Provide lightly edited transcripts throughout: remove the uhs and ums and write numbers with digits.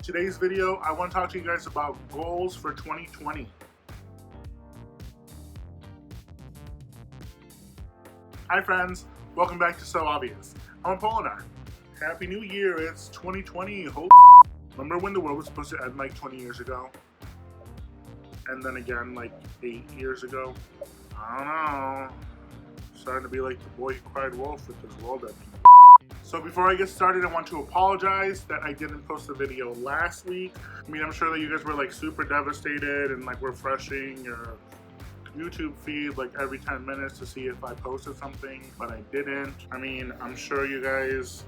Today's video, I want to talk to you guys about goals for 2020. Hi friends, welcome back to So Obvious. I'm Apolinar. Happy New Year, it's 2020. Remember when the world was supposed to end like 20 years ago? And then again like 8 years ago? I don't know. Starting to be like the boy who cried wolf with this world ending. So before I get started, I want to apologize that I didn't post a video last week. I mean, I'm sure that you guys were like super devastated and like refreshing your YouTube feed like every 10 minutes to see if I posted something, but I didn't. I mean, I'm sure you guys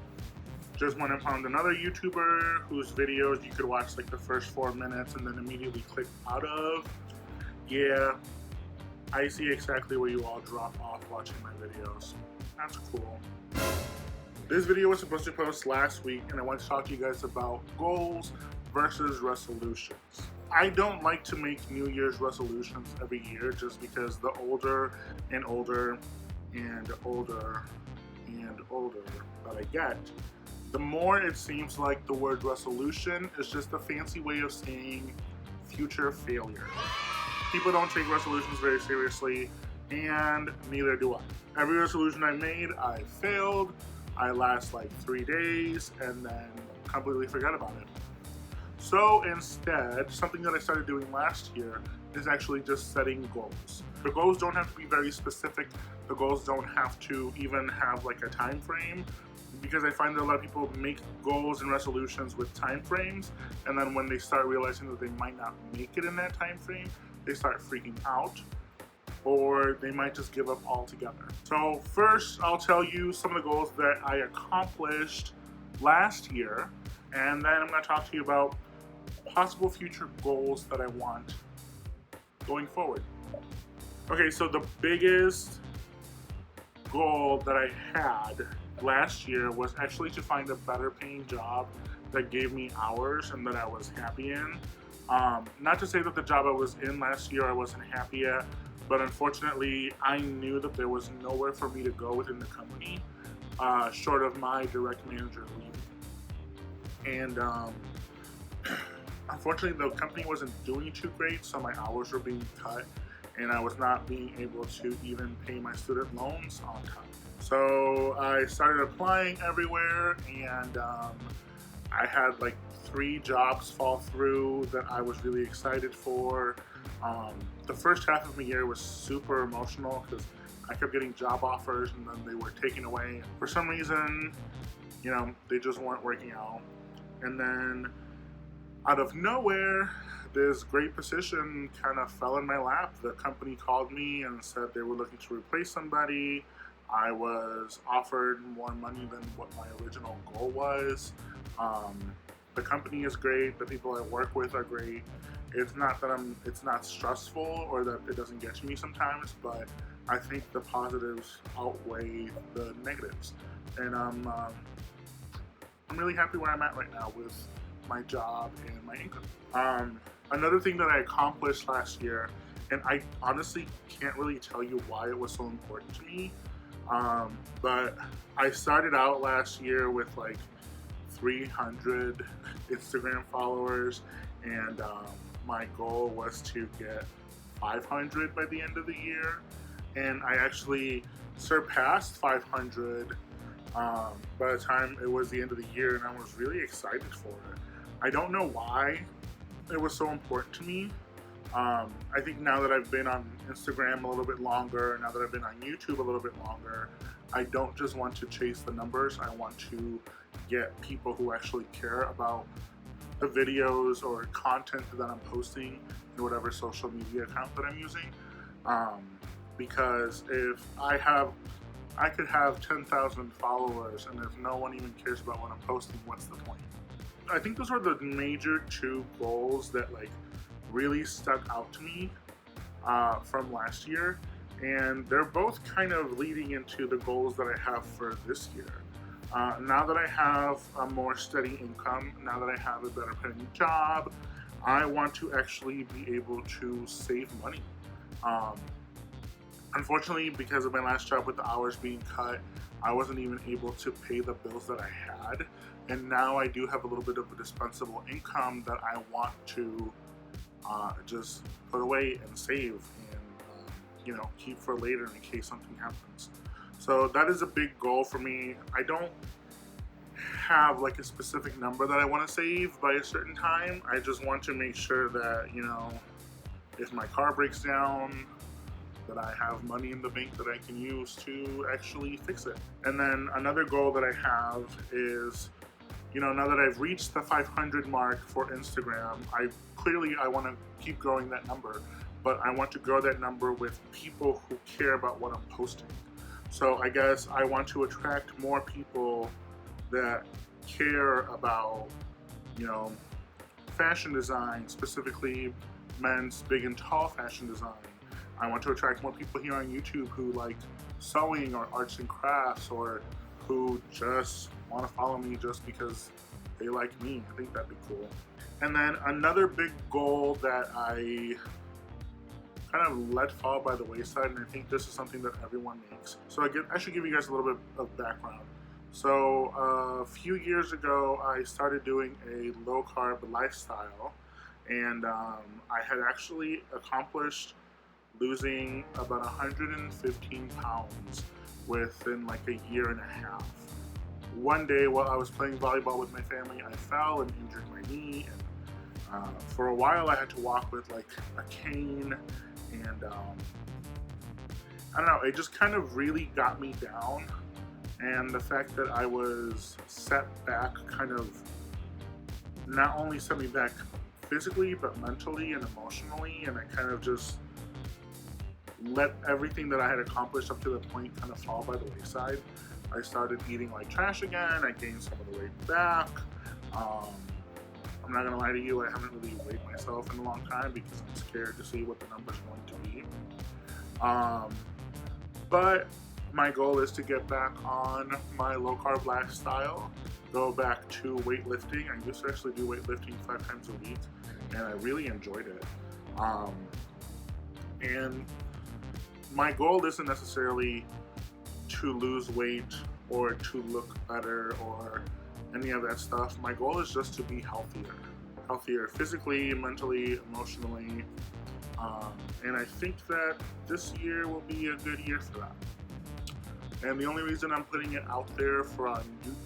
just went and found another YouTuber whose videos you could watch like the first 4 minutes and then immediately click out of. Yeah, I see exactly where you all drop off watching my videos. That's cool. This video was supposed to post last week, and I want to talk to you guys about goals versus resolutions. I don't like to make New Year's resolutions every year just because the older and older and older and older that I get, the more it seems like the word resolution is just a fancy way of saying future failure. People don't take resolutions very seriously, and neither do I. Every resolution I made, I failed. I last like 3 days and then completely forgot about it. So instead, something that I started doing last year is actually just setting goals. The goals don't have to be very specific. The goals don't have to even have like a time frame, because I find that a lot of people make goals and resolutions with time frames, and then when they start realizing that they might not make it in that time frame, they start freaking out, or they might just give up altogether. So first, I'll tell you some of the goals that I accomplished last year, and then I'm going to talk to you about possible future goals that I want going forward. Okay, so the biggest goal that I had last year was actually to find a better paying job that gave me hours and that I was happy in. Not to say that the job I was in last year I wasn't happy at, but unfortunately, I knew that there was nowhere for me to go within the company, short of my direct manager leaving. And unfortunately, the company wasn't doing too great, so my hours were being cut, and I was not being able to even pay my student loans on time. So I started applying everywhere, and I had like 3 jobs fall through that I was really excited for. The first half of the year was super emotional because I kept getting job offers and then they were taken away. For some reason, you know, they just weren't working out. And then out of nowhere, this great position kind of fell in my lap. The company called me and said they were looking to replace somebody. I was offered more money than what my original goal was. The company is great. The people I work with are great. It's not that it's not stressful or that it doesn't get to me sometimes, but I think the positives outweigh the negatives. And I'm really happy where I'm at right now with my job and my income. Another thing that I accomplished last year, and I honestly can't really tell you why it was so important to me, but I started out last year with like 300 Instagram followers, and my goal was to get 500 by the end of the year, and I actually surpassed 500 by the time it was the end of the year, and I was really excited for it. I don't know why it was so important to me. I think now that I've been on Instagram a little bit longer, now that I've been on YouTube a little bit longer, I don't just want to chase the numbers. I want to get people who actually care about the videos or content that I'm posting in whatever social media account that I'm using. Because if I could have 10,000 followers, and if no one even cares about what I'm posting, what's the point? I think those were the major 2 goals that like really stuck out to me from last year, and they're both kind of leading into the goals that I have for this year. Now that I have a more steady income, now that I have a better paying job, I want to actually be able to save money. Unfortunately, because of my last job with the hours being cut, I wasn't even able to pay the bills that I had, and now I do have a little bit of a dispensable income that I want to just put away and save and you know, keep for later in case something happens. So that is a big goal for me. I don't have like a specific number that I want to save by a certain time. I just want to make sure that, you know, if my car breaks down, that I have money in the bank that I can use to actually fix it. And then another goal that I have is, you know, now that I've reached the 500 mark for Instagram, I want to keep growing that number, but I want to grow that number with people who care about what I'm posting. So I guess I want to attract more people that care about, you know, fashion design, specifically men's big and tall fashion design. I want to attract more people here on YouTube who like sewing or arts and crafts, or who just want to follow me just because they like me. I think that'd be cool. And then another big goal that I kind of let fall by the wayside, and I think this is something that everyone makes. So I should give you guys a little bit of background. So a few years ago, I started doing a low-carb lifestyle, and I had actually accomplished losing about 115 pounds within like a year and a half. One day while I was playing volleyball with my family, I fell and injured my knee, and for a while I had to walk with like a cane, and I don't know, it just kind of really got me down. And the fact that I was set back kind of not only set me back physically, but mentally and emotionally, and I kind of just let everything that I had accomplished up to the point kind of fall by the wayside. I started eating like trash again. I gained some of the weight back. I'm not gonna lie to you, I haven't really weighed myself in a long time because I'm scared to see what the number's going to be. But my goal is to get back on my low-carb lifestyle, go back to weightlifting. I used to actually do weightlifting 5 times a week, and I really enjoyed it. And my goal isn't necessarily to lose weight or to look better or any of that stuff. My goal is just to be healthier physically, mentally, emotionally. And I think that this year will be a good year for that. And the only reason I'm putting it out there for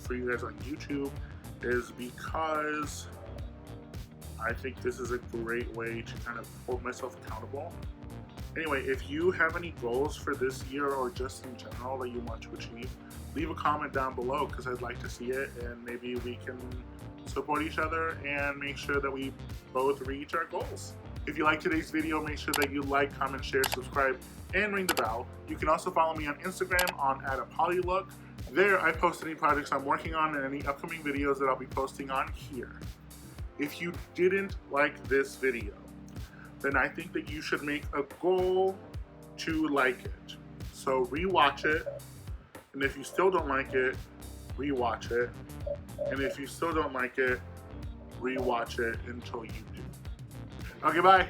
you guys on YouTube is because I think this is a great way to kind of hold myself accountable. Anyway, if you have any goals for this year or just in general that you want to achieve, leave a comment down below because I'd like to see it, and maybe we can support each other and make sure that we both reach our goals. If you like today's video, make sure that you like, comment, share, subscribe, and ring the bell. You can also follow me on Instagram on @apollylook. There I post any projects I'm working on and any upcoming videos that I'll be posting on here. If you didn't like this video, then I think that you should make a goal to like it. So rewatch it, and if you still don't like it, rewatch it. And if you still don't like it, rewatch it until you do. Okay, bye.